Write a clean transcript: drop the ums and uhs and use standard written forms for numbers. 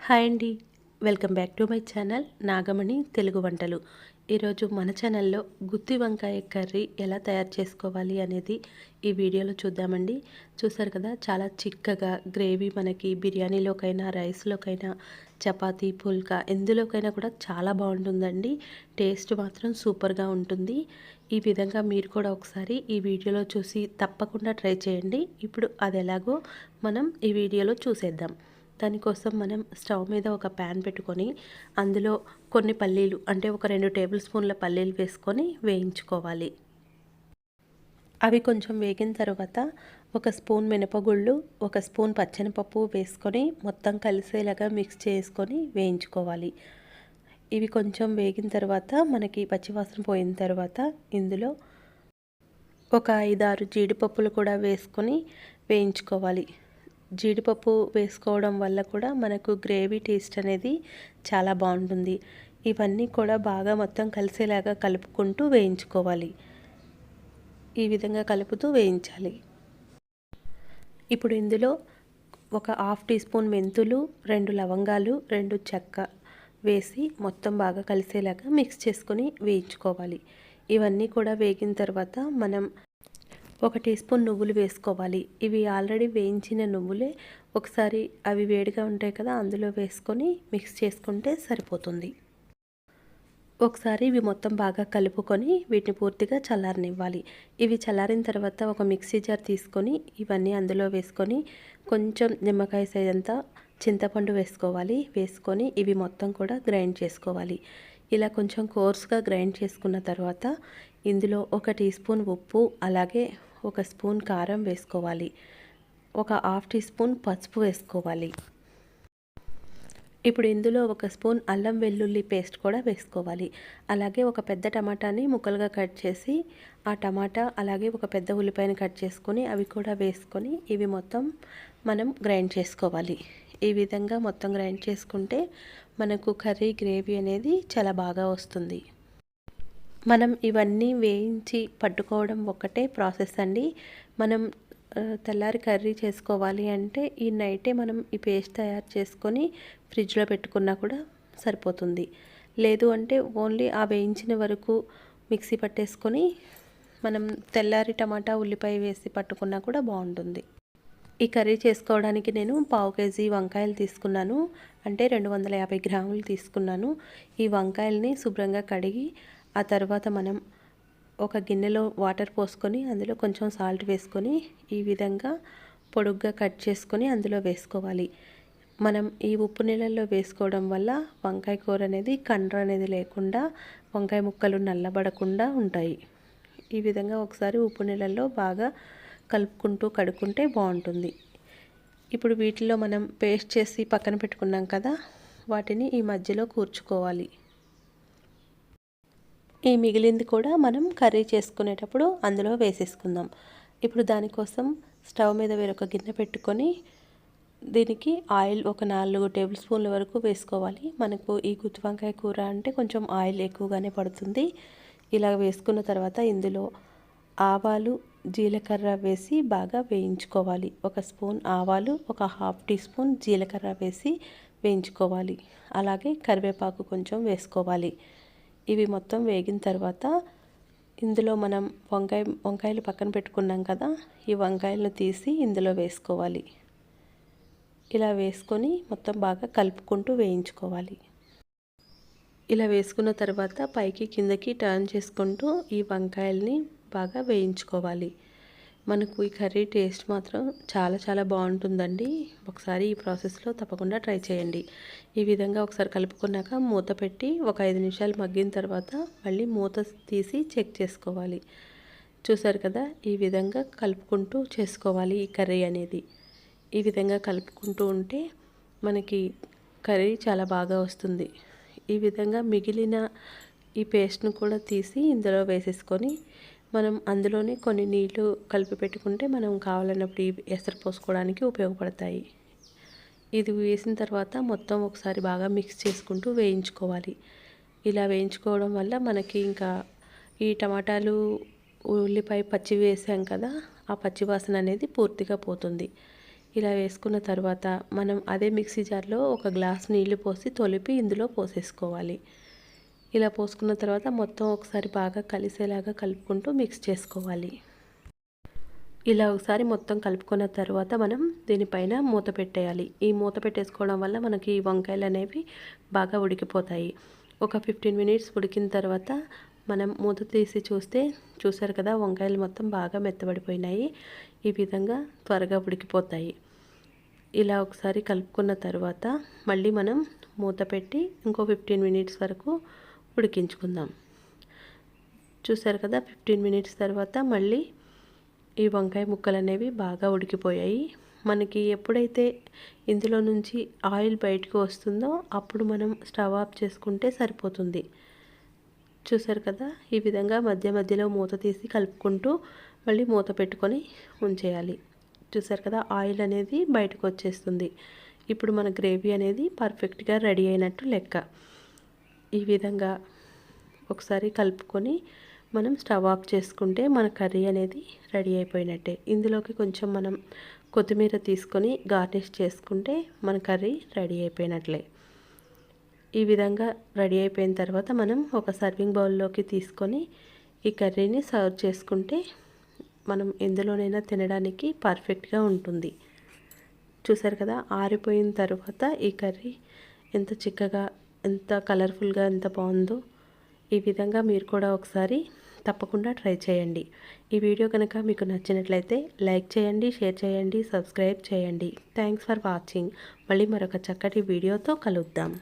Hi అండి. Welcome back to my channel Nagamani Telugu వంటలు. ఈరోజు మన ఛానల్లో గుత్తి వంకాయ కర్రీ ఎలా తయారు చేసుకోవాలి అనేది ఈ వీడియోలో చూద్దామండి. చూసారు కదా, చాలా చిక్కగా గ్రేవీ మనకి బిర్యానీలోకైనా, రైస్లోకైనా, చపాతీ, పుల్కా ఎందులోకైనా కూడా చాలా బాగుంటుందండి. టేస్ట్ మాత్రం సూపర్గా ఉంటుంది. ఈ విధంగా మీరు కూడా ఒకసారి ఈ వీడియోలో చూసి తప్పకుండా ట్రై చేయండి. ఇప్పుడు అది ఎలాగో మనం ఈ వీడియోలో చూసేద్దాం. దానికోసం మనం స్టవ్ మీద ఒక ప్యాన్ పెట్టుకొని అందులో కొన్ని పల్లీలు అంటే ఒక 2 టేబుల్ స్పూన్ల పల్లీలు వేసుకొని వేయించుకోవాలి. అవి కొంచెం వేగిన తర్వాత ఒక స్పూన్ మినపగుళ్ళు, ఒక స్పూన్ పచ్చెనపప్పు వేసుకొని మొత్తం కలిసేలాగా మిక్స్ చేసుకొని వేయించుకోవాలి. ఇవి కొంచెం వేగిన తర్వాత మనకి పచ్చివాసన పోయిన తర్వాత ఇందులో ఒక 5-6 జీడిపప్పులు కూడా వేసుకొని వేయించుకోవాలి. జీడిపప్పు వేసుకోవడం వల్ల కూడా మనకు గ్రేవీ టేస్ట్ అనేది చాలా బాగుంటుంది. ఇవన్నీ కూడా బాగా మొత్తం కలిసేలాగా కలుపుకుంటూ వేయించుకోవాలి. ఈ విధంగా కలుపుతూ వేయించాలి. ఇప్పుడు ఇందులో ఒక హాఫ్ టీ స్పూన్ మెంతులు, 2 లవంగాలు, 2 చెక్క వేసి మొత్తం బాగా కలిసేలాగా మిక్స్ చేసుకొని వేయించుకోవాలి. ఇవన్నీ కూడా వేగిన తర్వాత మనం ఒక టీ స్పూన్ నువ్వులు వేసుకోవాలి. ఇవి ఆల్రెడీ వేయించిన నువ్వులే. ఒకసారి అవి వేడిగా ఉంటాయి కదా, అందులో వేసుకొని మిక్స్ చేసుకుంటే సరిపోతుంది. ఒకసారి ఇవి మొత్తం బాగా కలుపుకొని వీటిని పూర్తిగా చల్లారనివ్వాలి. ఇవి చల్లారిన తర్వాత ఒక మిక్సీ జార్ తీసుకొని ఇవన్నీ అందులో వేసుకొని కొంచెం నిమ్మకాయ సైజ్ అంతా చింతపండు వేసుకోవాలి. వేసుకొని ఇవి మొత్తం కూడా గ్రైండ్ చేసుకోవాలి. ఇలా కొంచెం కోర్స్గా గ్రైండ్ చేసుకున్న తర్వాత ఇందులో ఒక టీ స్పూన్ ఉప్పు, అలాగే ఒక స్పూన్ కారం వేసుకోవాలి. ఒక హాఫ్ టీ స్పూన్ పసుపు వేసుకోవాలి. ఇప్పుడు ఇందులో ఒక స్పూన్ అల్లం వెల్లుల్లి పేస్ట్ కూడా వేసుకోవాలి. అలాగే ఒక పెద్ద టమాటాని ముక్కలుగా కట్ చేసి ఆ టమాటా అలాగే ఒక పెద్ద ఉల్లిపాయని కట్ చేసుకొని అవి కూడా వేసుకొని ఇవి మొత్తం మనం గ్రైండ్ చేసుకోవాలి. ఈ విధంగా మొత్తం గ్రైండ్ చేసుకుంటే మనకు కర్రీ గ్రేవీ అనేది చాలా బాగా వస్తుంది. మనం ఇవన్నీ వేయించి పట్టుకోవడం ఒకటే ప్రాసెస్ అండి. మనం తెల్లారి కర్రీ చేసుకోవాలి అంటే ఈ నైటే మనం ఈ పేస్ట్ తయారు చేసుకొని ఫ్రిడ్జ్లో పెట్టుకున్నా కూడా సరిపోతుంది. లేదు అంటే ఓన్లీ ఆ వేయించిన వరకు మిక్సీ పట్టేసుకొని మనం తెల్లారి టమాటా, ఉల్లిపాయ వేసి పట్టుకున్నా కూడా బాగుంటుంది. ఈ కర్రీ చేసుకోవడానికి నేను 1/2 కేజీ వంకాయలు తీసుకున్నాను. అంటే 250 గ్రాములు తీసుకున్నాను. ఈ వంకాయల్ని శుభ్రంగా కడిగి ఆ తర్వాత మనం ఒక గిన్నెలో వాటర్ పోసుకొని అందులో కొంచెం సాల్ట్ వేసుకొని ఈ విధంగా పొడుగ్గా కట్ చేసుకొని అందులో వేసుకోవాలి. మనం ఈ ఉప్పు నీళ్ళల్లో వేసుకోవడం వల్ల వంకాయ కూర అనేది కండ్ర అనేది లేకుండా, వంకాయ ముక్కలు నల్లబడకుండా ఉంటాయి. ఈ విధంగా ఒకసారి ఉప్పు నీళ్ళల్లో బాగా కలుపుకుంటూ కడుక్కుంటే బాగుంటుంది. ఇప్పుడు వీటిలో మనం పేస్ట్ చేసి పక్కన పెట్టుకున్నాం కదా, వాటిని ఈ మధ్యలో కూర్చుకోవాలి. ఈ మిగిలింది కూడా మనం కర్రీ చేసుకునేటప్పుడు అందులో వేసేసుకుందాం. ఇప్పుడు దానికోసం స్టవ్ మీద వేరొక గిన్నె పెట్టుకొని దీనికి ఆయిల్ ఒక 4 టేబుల్ స్పూన్ల వరకు వేసుకోవాలి. మనకు ఈ గుత్తి వంకాయ కూర అంటే కొంచెం ఆయిల్ ఎక్కువగానే పడుతుంది. ఇలా వేసుకున్న తర్వాత ఇందులో ఆవాలు, జీలకర్ర వేసి బాగా వేయించుకోవాలి. ఒక స్పూన్ ఆవాలు, ఒక హాఫ్ టీ స్పూన్ జీలకర్ర వేసి వేయించుకోవాలి. అలాగే కరివేపాకు కొంచెం వేసుకోవాలి. ఇవి మొత్తం వేగిన తర్వాత ఇందులో మనం వంకాయలు పక్కన పెట్టుకున్నాం కదా, ఈ వంకాయలను తీసి ఇందులో వేసుకోవాలి. ఇలా వేసుకొని మొత్తం బాగా కలుపుకుంటూ వేయించుకోవాలి. ఇలా వేసుకున్న తర్వాత పైకి కిందకి టర్న్ చేసుకుంటూ ఈ వంకాయల్ని బాగా వేయించుకోవాలి. మనకు ఈ కర్రీ టేస్ట్ మాత్రం చాలా చాలా బాగుంటుందండి. ఒకసారి ఈ ప్రాసెస్లో తప్పకుండా ట్రై చేయండి. ఈ విధంగా ఒకసారి కలుపుకున్నాక మూత పెట్టి ఒక 5 నిమిషాలు మగ్గిన తర్వాత మళ్ళీ మూత తీసి చెక్ చేసుకోవాలి. చూసారు కదా, ఈ విధంగా కలుపుకుంటూ చేసుకోవాలి ఈ కర్రీ అనేది. ఈ విధంగా కలుపుకుంటూ ఉంటే మనకి కర్రీ చాలా బాగా వస్తుంది. ఈ విధంగా మిగిలిన ఈ పేస్ట్ను కూడా తీసి ఇందులో వేసేసుకొని మనం అందులోనే కొన్ని నీళ్లు కలిపి పెట్టుకుంటే మనం కావాలన్నప్పుడు ఈ ఎసరు పోసుకోవడానికి ఉపయోగపడతాయి. ఇది వేసిన తర్వాత మొత్తం ఒకసారి బాగా మిక్స్ చేసుకుంటూ వేయించుకోవాలి. ఇలా వేయించుకోవడం వల్ల మనకి ఇంకా ఈ టమాటాలు, ఉల్లిపాయ పచ్చి వేసాం కదా, ఆ పచ్చి వాసన అనేది పూర్తిగా పోతుంది. ఇలా వేసుకున్న తర్వాత మనం అదే మిక్సీ జార్లో ఒక గ్లాస్ నీళ్లు పోసి తొలిపి ఇందులో పోసేసుకోవాలి. ఇలా పోసుకున్న తర్వాత మొత్తం ఒకసారి బాగా కలిసేలాగా కలుపుకుంటూ మిక్స్ చేసుకోవాలి. ఇలా ఒకసారి మొత్తం కలుపుకున్న తర్వాత మనం దీనిపైన మూత పెట్టేయాలి. ఈ మూత పెట్టేసుకోవడం వల్ల మనకి ఈ వంకాయలు అనేవి బాగా ఉడికిపోతాయి. ఒక 15 మినిట్స్ ఉడికిన తర్వాత మనం మూత తీసి చూసారు కదా, వంకాయలు మొత్తం బాగా మెత్తబడిపోయినాయి. ఈ విధంగా త్వరగా ఉడికిపోతాయి. ఇలా ఒకసారి కలుపుకున్న తర్వాత మళ్ళీ మనం మూత పెట్టి ఇంకో 15 మినిట్స్ వరకు ఉడికించుకుందాం. చూసారు కదా, 15 మినిట్స్ తర్వాత మళ్ళీ ఈ వంకాయ ముక్కలు అనేవి బాగా ఉడికిపోయాయి. మనకి ఎప్పుడైతే ఇందులో నుంచి ఆయిల్ బయటకు వస్తుందో అప్పుడు మనం స్టవ్ ఆఫ్ చేసుకుంటే సరిపోతుంది. చూసారు కదా, ఈ విధంగా మధ్య మధ్యలో మూత తీసి కలుపుకుంటూ మళ్ళీ మూత పెట్టుకొని ఉంచేయాలి. చూసారు కదా, ఆయిల్ అనేది బయటకు వచ్చేస్తుంది. ఇప్పుడు మన గ్రేవీ అనేది పర్ఫెక్ట్గా రెడీ అయినట్టు లెక్క. ఈ విధంగా ఒకసారి కలుపుకొని మనం స్టవ్ ఆఫ్ చేసుకుంటే మన కర్రీ అనేది రెడీ అయిపోయినట్టే. ఇందులోకి కొంచెం మనం కొత్తిమీర తీసుకొని గార్నిష్ చేసుకుంటే మన కర్రీ రెడీ అయిపోయినట్లే. ఈ విధంగా రెడీ అయిపోయిన తర్వాత మనం ఒక సర్వింగ్ బౌల్లోకి తీసుకొని ఈ కర్రీని సర్వ్ చేసుకుంటే మనం ఎందులోనైనా తినడానికి పర్ఫెక్ట్గా ఉంటుంది. చూసారు కదా, ఆరిపోయిన తర్వాత ఈ కర్రీ ఎంత చిక్కగా, ఎంత కలర్ఫుల్గా, ఎంత బాగుందో. ఈ విధంగా మీరు కూడా ఒకసారి తప్పకుండా ట్రై చేయండి. ఈ వీడియో కనుక మీకు నచ్చినట్లయితే లైక్ చేయండి, షేర్ చేయండి, సబ్స్క్రైబ్ చేయండి. Thanks for watching. మళ్ళీ మరొక చక్కటి వీడియోతో కలుద్దాం.